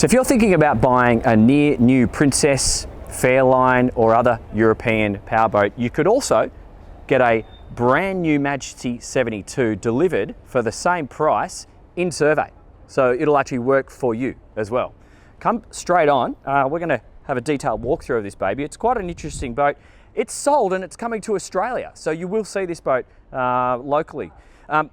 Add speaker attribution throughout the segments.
Speaker 1: So if you're thinking about buying a near new Princess, Fairline or other European powerboat, you could also get a brand new Majesty 72 delivered for the same price in survey. So it'll actually work for you as well. Come straight on. We're going to have a detailed walkthrough of this baby. It's quite an interesting boat. It's sold and it's coming to Australia, so you will see this boat locally.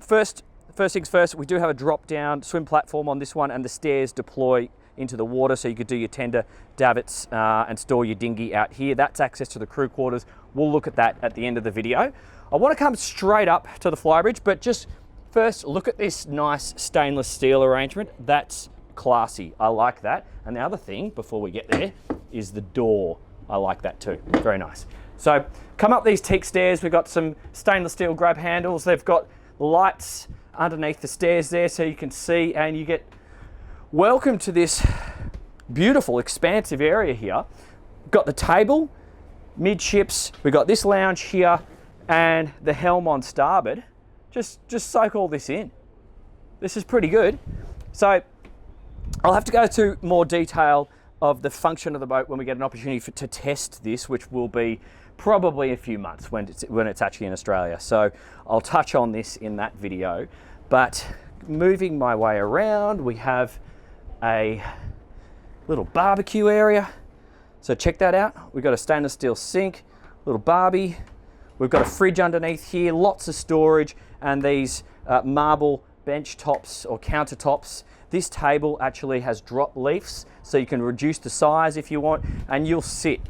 Speaker 1: First things first, we do have a drop-down swim platform on this one, and the stairs deploy into the water, so you could do your tender davits and store your dinghy out here. That's access to the crew quarters. We'll look at that at the end of the video. I want to come straight up to the Flybridge, but just first look at this nice stainless steel arrangement. That's classy. I like that. And the other thing before we get there is the door. I like that too. Very nice. So come up these teak stairs. We've got some stainless steel grab handles. They've got lights underneath the stairs there so you can see, and you get welcome to this beautiful expansive area here. Got the table midships. We've got this lounge here and the helm on starboard. Just soak all this in. This is pretty good. So I'll have to go through more detail of the function of the boat when we get an opportunity to test this, which will be probably a few months when it's actually in Australia. So I'll touch on this in that video. But moving my way around, we have a little barbecue area. So check that out. We've got a stainless steel sink, little barbie. We've got a fridge underneath here, lots of storage, and these marble bench tops or countertops. This table actually has drop leaves, so you can reduce the size if you want, and you'll sit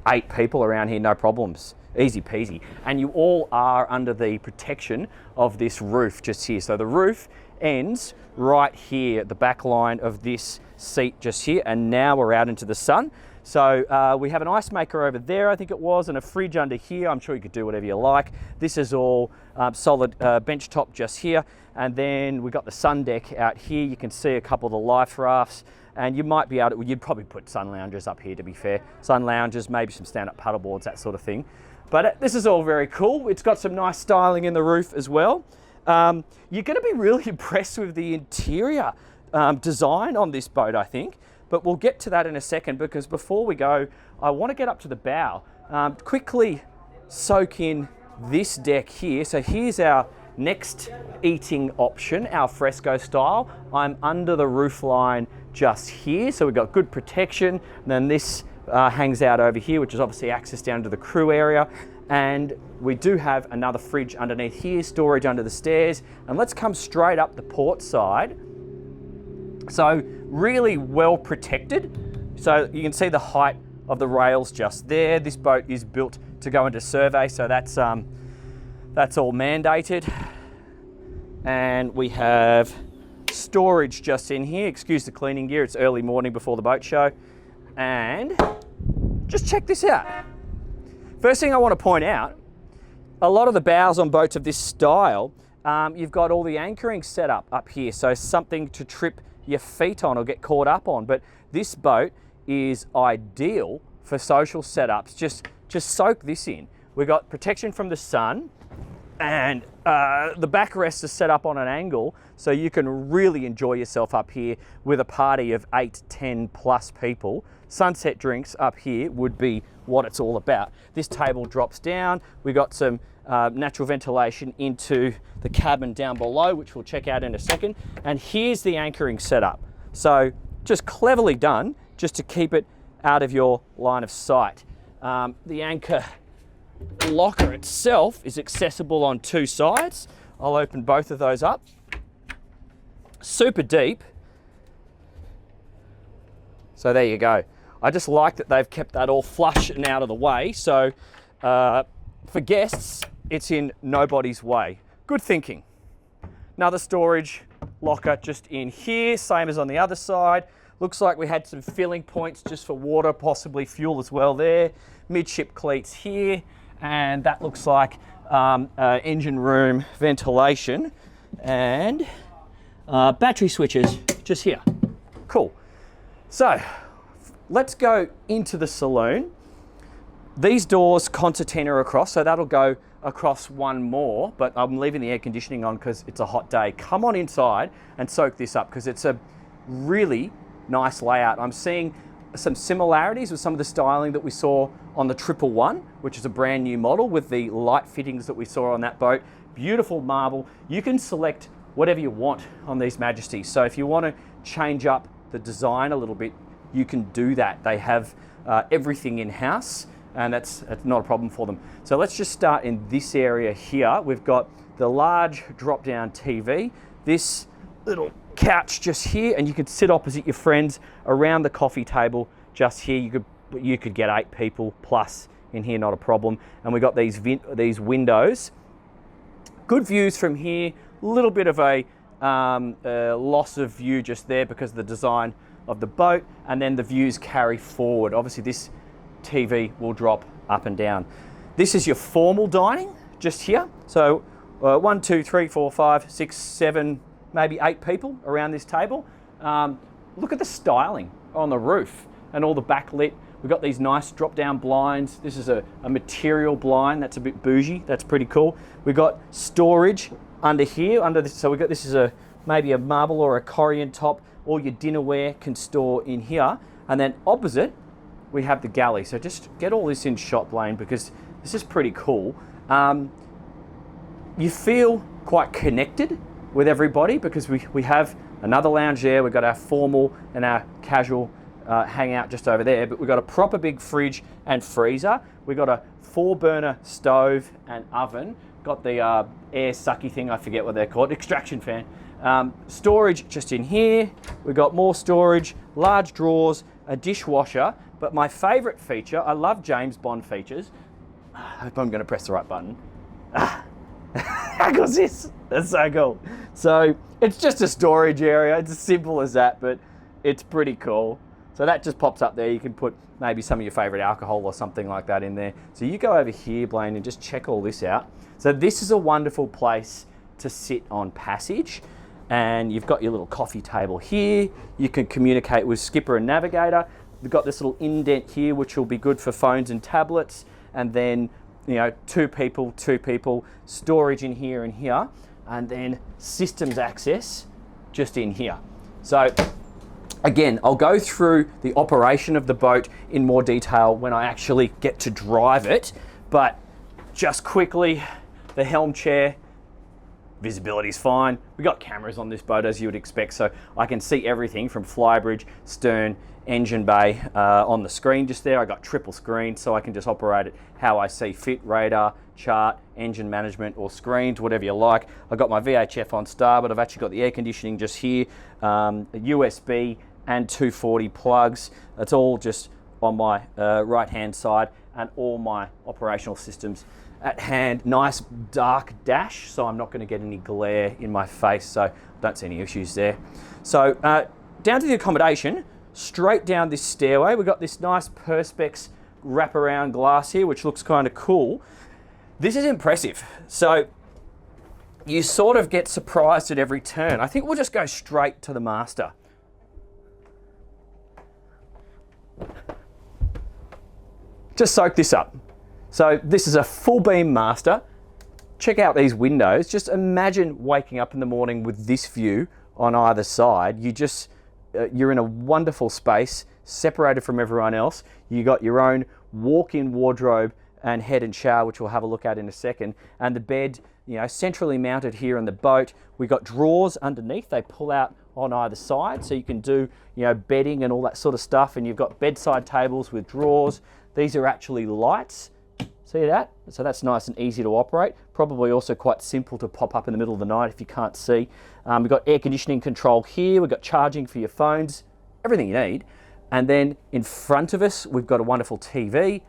Speaker 1: 8 people around here, no problems. Easy peasy. And you all are under the protection of this roof just here. So the roof ends right here at the back line of this seat just here, and now we're out into the sun. So we have an ice maker over there, I think it was, and a fridge under here. I'm sure you could do whatever you like. This is all solid bench top just here. And then we've got the sun deck out here. You can see a couple of the life rafts, and you might be able to, you'd probably put sun loungers up here, to be fair. Sun loungers, maybe some stand-up paddle boards, that sort of thing. But this is all very cool. It's got some nice styling in the roof as well. You're going to be really impressed with the interior design on this boat, I think. But we'll get to that in a second, because before we go, I want to get up to the bow. Quickly soak in this deck here. So here's our next eating option, al fresco style. I'm under the roof line just here, so we've got good protection. And then this hangs out over here, which is obviously access down to the crew area. And we do have another fridge underneath here, storage under the stairs. And let's come straight up the port side. So really well protected. So you can see the height of the rails just there. This boat is built to go into survey, so that's all mandated. And we have storage just in here. Excuse the cleaning gear, it's early morning before the boat show. And just check this out. First thing I want to point out, a lot of the bows on boats of this style, you've got all the anchoring set up here, so something to trip your feet on or get caught up on. But this boat is ideal for social setups. Just soak this in. We've got protection from the sun, and the backrest is set up on an angle, so you can really enjoy yourself up here with a party of 8, 10 plus people. Sunset drinks up here would be what it's all about. This table drops down. We've got some natural ventilation into the cabin down below, which we'll check out in a second. And here's the anchoring setup. So just cleverly done, just to keep it out of your line of sight. The anchor locker itself is accessible on 2 sides. I'll open both of those up. Super deep. So there you go. I just like that they've kept that all flush and out of the way. So for guests, it's in nobody's way. Good thinking. Another storage locker just in here, same as on the other side. Looks like we had some filling points just for water, possibly fuel as well there. Midship cleats here, and that looks like engine room ventilation, and battery switches just here. Cool. So let's go into the saloon. These doors concertina across, so that'll go across one more, but I'm leaving the air conditioning on because it's a hot day. Come on inside and soak this up because it's a really nice layout. I'm seeing some similarities with some of the styling that we saw on the 111, which is a brand new model with the light fittings that we saw on that boat. Beautiful marble. You can select whatever you want on these Majesties. So if you want to change up the design a little bit, you can do that. They have everything in-house, and that's not a problem for them. So let's just start in this area here. We've got the large drop-down TV, this little couch just here, and you could sit opposite your friends around the coffee table just here. You could get 8 people plus in here, not a problem. And we've got these windows. Good views from here. A little bit of a loss of view just there because of the design of the boat, and then the views carry forward. Obviously this TV will drop up and down. This is your formal dining just here. So 1, 2, 3, 4, 5, 6, 7, maybe 8 people around this table. Look at the styling on the roof and all the backlit. We've got these nice drop down blinds. This is a material blind. That's a bit bougie. That's pretty cool. We've got storage under here, under this. So we've got, this is maybe a marble or a Corian top. All your dinnerware can store in here. And then opposite, we have the galley. So just get all this in shot, Blaine, because this is pretty cool. You feel quite connected with everybody because we have another lounge there. We've got our formal and our casual hangout just over there, but we've got a proper big fridge and freezer. We've got a 4-burner stove and oven. Got the air sucky thing, I forget what they're called, extraction fan. Storage just in here. We've got more storage, large drawers, a dishwasher. But my favorite feature, I love James Bond features. I hope I'm going to press the right button. How goes this? That's so cool. So it's just a storage area. It's as simple as that, but it's pretty cool. So that just pops up there. You can put maybe some of your favorite alcohol or something like that in there. So you go over here, Blaine, and just check all this out. So this is a wonderful place to sit on passage. And you've got your little coffee table here. You can communicate with skipper and navigator. We've got this little indent here, which will be good for phones and tablets. And then, you know, 2 people, storage in here and here. And then systems access just in here. So again, I'll go through the operation of the boat in more detail when I actually get to drive it. But just quickly, the helm chair, visibility's fine. We got cameras on this boat as you would expect, so I can see everything from Flybridge, stern, engine bay on the screen just there. I got triple screen, so I can just operate it how I see fit, radar, chart, engine management, or screens, whatever you like. I got my VHF on starboard. I've actually got the air conditioning just here, a USB and 240 plugs. It's all just on my right hand side, and all my operational systems at hand. Nice dark dash, so I'm not going to get any glare in my face, so I don't see any issues there. So down to the accommodation, straight down this stairway, we've got this nice Perspex wraparound glass here, which looks kind of cool. This is impressive. So you sort of get surprised at every turn. I think we'll just go straight to the master. Just soak this up. So this is a full beam master. Check out these windows. Just imagine waking up in the morning with this view on either side. You're in a wonderful space, separated from everyone else. You got your own walk-in wardrobe and head and shower, which we'll have a look at in a second. And the bed, you know, centrally mounted here in the boat. We got drawers underneath. They pull out on either side, so you can do, you know, bedding and all that sort of stuff. And you've got bedside tables with drawers. These are actually lights. See that? So that's nice and easy to operate. Probably also quite simple to pop up in the middle of the night if you can't see. We've got air conditioning control here. We've got charging for your phones, everything you need. And then in front of us, we've got a wonderful TV,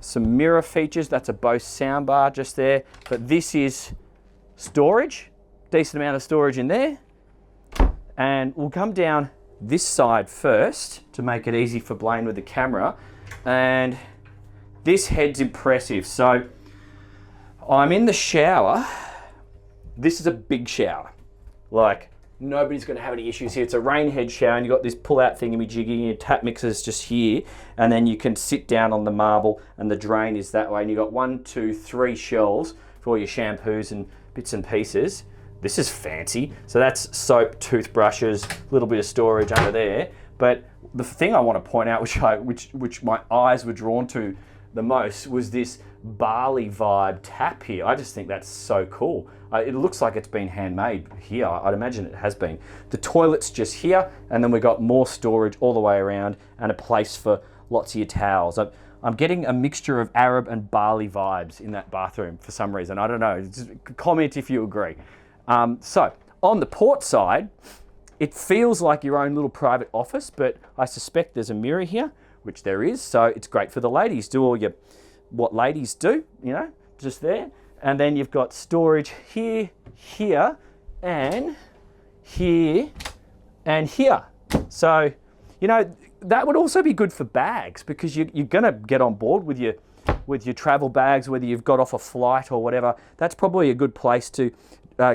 Speaker 1: some mirror features. That's a Bose soundbar just there. But this is storage, decent amount of storage in there. And we'll come down this side first to make it easy for Blaine with the camera. And this head's impressive. So I'm in the shower. This is a big shower. Like, Nobody's going to have any issues here. It's a rain head shower, and you've got this pull-out thingy-majiggy, your tap mixer's just here, and then you can sit down on the marble, and the drain is that way, and you've got 1, 2, 3 shelves for all your shampoos and bits and pieces. This is fancy. So that's soap, toothbrushes, a little bit of storage under there. But the thing I want to point out, which my eyes were drawn to the most, was this barley vibe tap here. I just think that's so cool. It looks like it's been handmade here. I'd imagine it has been. The toilet's just here, and then we've got more storage all the way around and a place for lots of your towels. I'm getting a mixture of Arab and Bali vibes in that bathroom for some reason. I don't know. Just comment if you agree. So on the port side, it feels like your own little private office, but I suspect there's a mirror here, which there is. So it's great for the ladies. Do all what ladies do, you know, just there. And then you've got storage here, here, and here, and here. So, you know, that would also be good for bags, because you're going to get on board with your travel bags, whether you've got off a flight or whatever. That's probably a good place to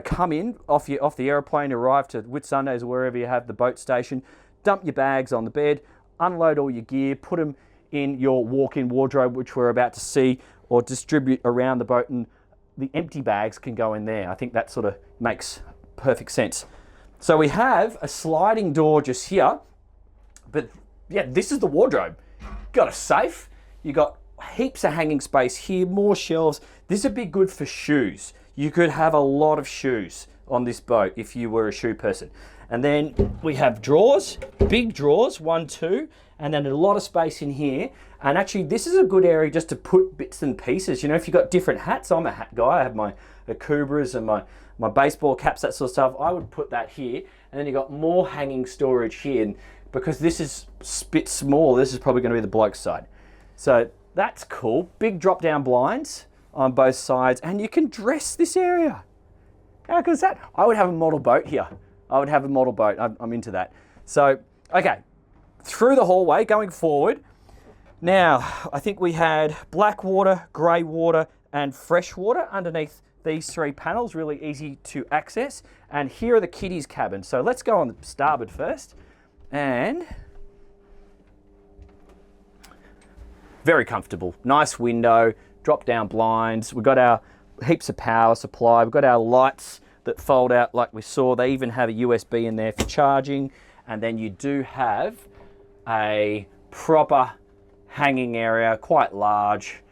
Speaker 1: come in off the aeroplane, arrive to Whitsundays or wherever you have the boat station, dump your bags on the bed, unload all your gear, put them in your walk-in wardrobe, which we're about to see, or distribute around the boat, and the empty bags can go in there. I think that sort of makes perfect sense. So we have a sliding door just here, but yeah, this is the wardrobe. Got a safe, you got heaps of hanging space here, more shelves. This would be good for shoes. You could have a lot of shoes on this boat if you were a shoe person. And then we have drawers, big drawers, 1, 2, and then a lot of space in here. And actually, this is a good area just to put bits and pieces. You know, if you've got different hats, I'm a hat guy. I have my Akubras and my baseball caps, that sort of stuff. I would put that here. And then you've got more hanging storage here. And because this is a bit small, this is probably going to be the bloke's side. So that's cool. Big drop-down blinds on both sides. And you can dress this area. How good is that? I would have a model boat here. I would have a model boat. I'm into that. So, okay. Through the hallway, going forward. Now, I think we had black water, grey water, and fresh water underneath these 3 panels. Really easy to access. And here are the kiddies' cabins. So let's go on the starboard first. And very comfortable. Nice window, drop-down blinds. We've got our heaps of power supply. We've got our lights that fold out like we saw. They even have a USB in there for charging. And then you do have a proper hanging area, quite large,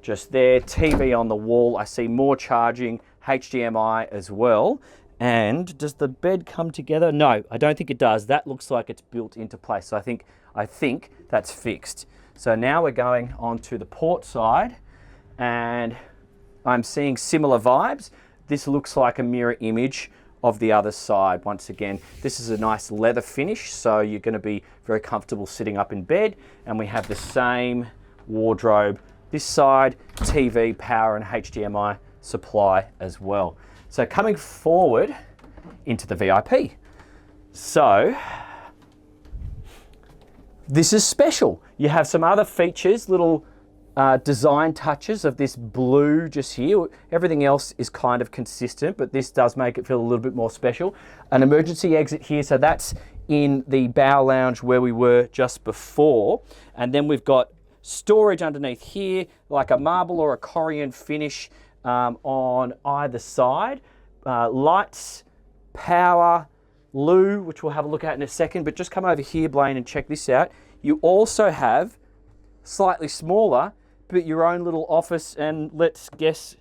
Speaker 1: just there. TV on the wall. I see more charging, HDMI as well. And does the bed come together? No, I don't think it does. That looks like it's built into place. So I think that's fixed. So now we're going on to the port side, and I'm seeing similar vibes. This looks like a mirror image of the other side. Once again, this is a nice leather finish, so you're going to be very comfortable sitting up in bed. And we have the same wardrobe this side, TV, power, and HDMI supply as well. So coming forward into the VIP. So this is special. You have some other features, little design touches of this blue just here. Everything else is kind of consistent, but this does make it feel a little bit more special. An emergency exit here, so that's in the bow lounge where we were just before. And then we've got storage underneath here, like a marble or a Corian finish on either side. Lights, power, loo, which we'll have a look at in a second, but just come over here, Blaine, and check this out. You also have slightly smaller, but your own little office, and let's guess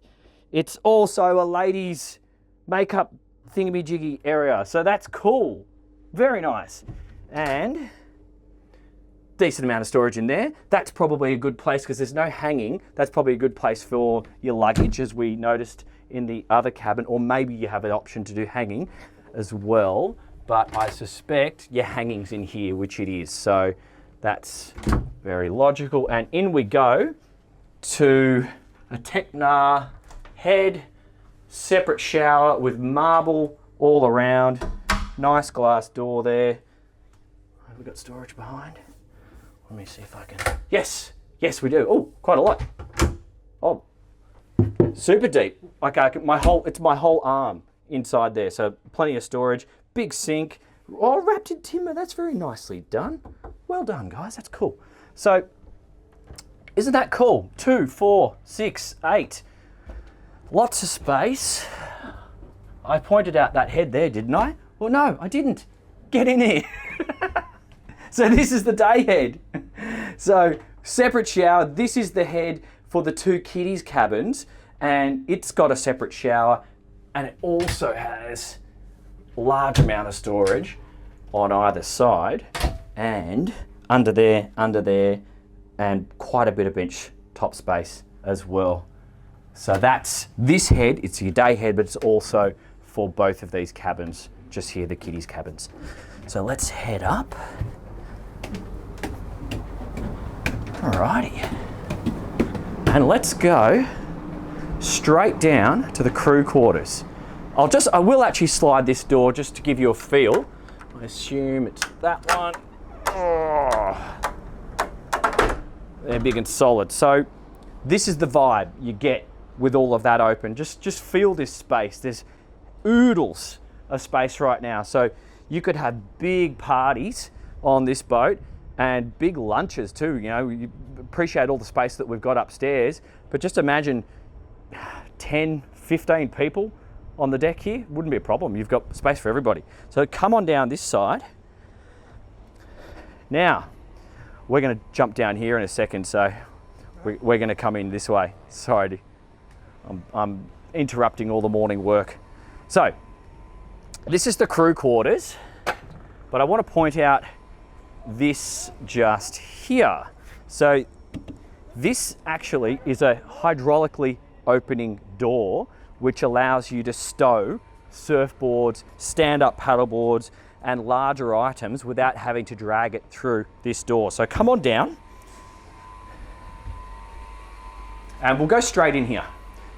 Speaker 1: it's also a ladies' makeup thingamajiggy area. So that's cool. Very nice. And decent amount of storage in there. That's probably a good place because there's no hanging. That's probably a good place for your luggage, as we noticed in the other cabin, or maybe you have an option to do hanging as well. But I suspect your hanging's in here, which it is. So that's very logical. And in we go to a Technar head, separate shower with marble all around. Nice glass door there. Have we got storage behind? Let me see if I can. Yes, yes we do. Oh, quite a lot. Oh, super deep. Like it's my whole arm inside there. So plenty of storage. big sink, all wrapped in timber. That's very nicely done. Well done, guys. That's cool. So, isn't that cool? 2, 4, 6, 8. Lots of space. I pointed out that head there, didn't I? Well, no, I didn't. Get in here. So this is the day head. So separate shower. This is the head for the 2 kiddies cabins, and it's got a separate shower, and it also has a large amount of storage on either side, and under there, and quite a bit of bench top space as well. So that's this head. It's your day head, but it's also for both of these cabins, just here, the kiddies cabins. So let's head up. Alrighty. And let's go straight down to the crew quarters. I will actually slide this door just to give you a feel. I assume it's that one. Oh, they're big and solid. So this is the vibe you get with all of that open. Just feel this space. There's oodles of space right now. So you could have big parties on this boat and big lunches too. You know, you appreciate all the space that we've got upstairs, but just imagine 10, 15 people on the deck here. Wouldn't be a problem. You've got space for everybody. So come on down this side. Now, we're going to jump down here in a second, so we're going to come in this way. Sorry, I'm interrupting all the morning work. So, this is the crew quarters, but I want to point out this just here. So, this actually is a hydraulically opening door, which allows you to stow surfboards, stand-up paddleboards, and larger items without having to drag it through this door. So come on down, and we'll go straight in here.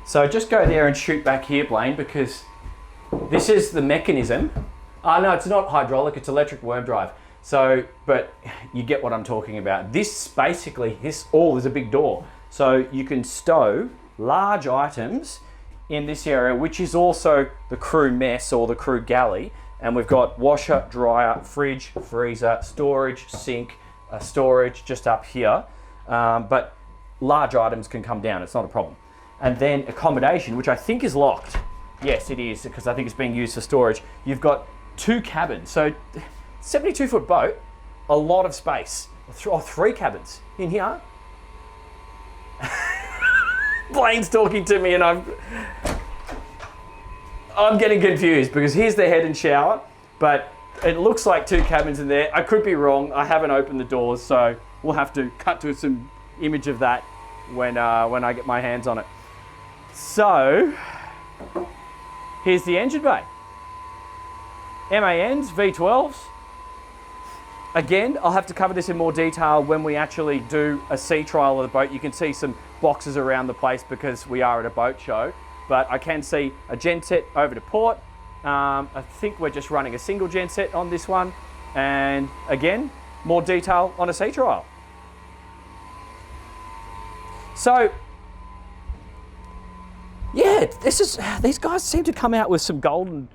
Speaker 1: So just go there and shoot back here, Blaine, because this is the mechanism. No, it's not hydraulic, it's electric worm drive. So, but you get what I'm talking about. This basically, this all is a big door. So you can stow large items in this area, which is also the crew mess or the crew galley. And we've got washer, dryer, fridge, freezer, storage, sink, storage just up here. But large items can come down, it's not a problem. And then accommodation, which I think is locked. Yes, it is, because I think it's being used for storage. You've got 2 cabins. So 72-foot boat, a lot of space. Or 3 cabins in here. Blaine's talking to me and I'm getting confused because here's the head and shower, but it looks like 2 cabins in there. I could be wrong. I haven't opened the doors, so we'll have to cut to some image of that when I get my hands on it. So here's the engine bay. MANs, V12s. Again, I'll have to cover this in more detail when we actually do a sea trial of the boat. You can see some boxes around the place because we are at a boat show. But I can see a genset over to port. I think we're just running a single genset on this one. And again, more detail on a sea trial. So, yeah, these guys seem to come out with some golden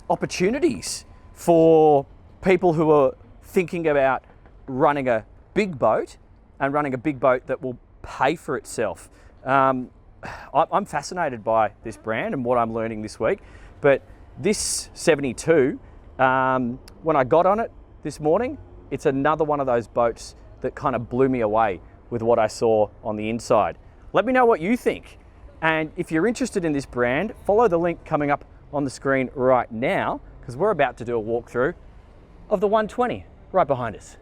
Speaker 1: opportunities for people who are thinking about running a big boat and running a big boat that will pay for itself. I'm fascinated by this brand and what I'm learning this week, but this 72, when I got on it this morning, it's another one of those boats that kind of blew me away with what I saw on the inside. Let me know what you think. And if you're interested in this brand, follow the link coming up on the screen right now, because we're about to do a walkthrough of the 120 right behind us.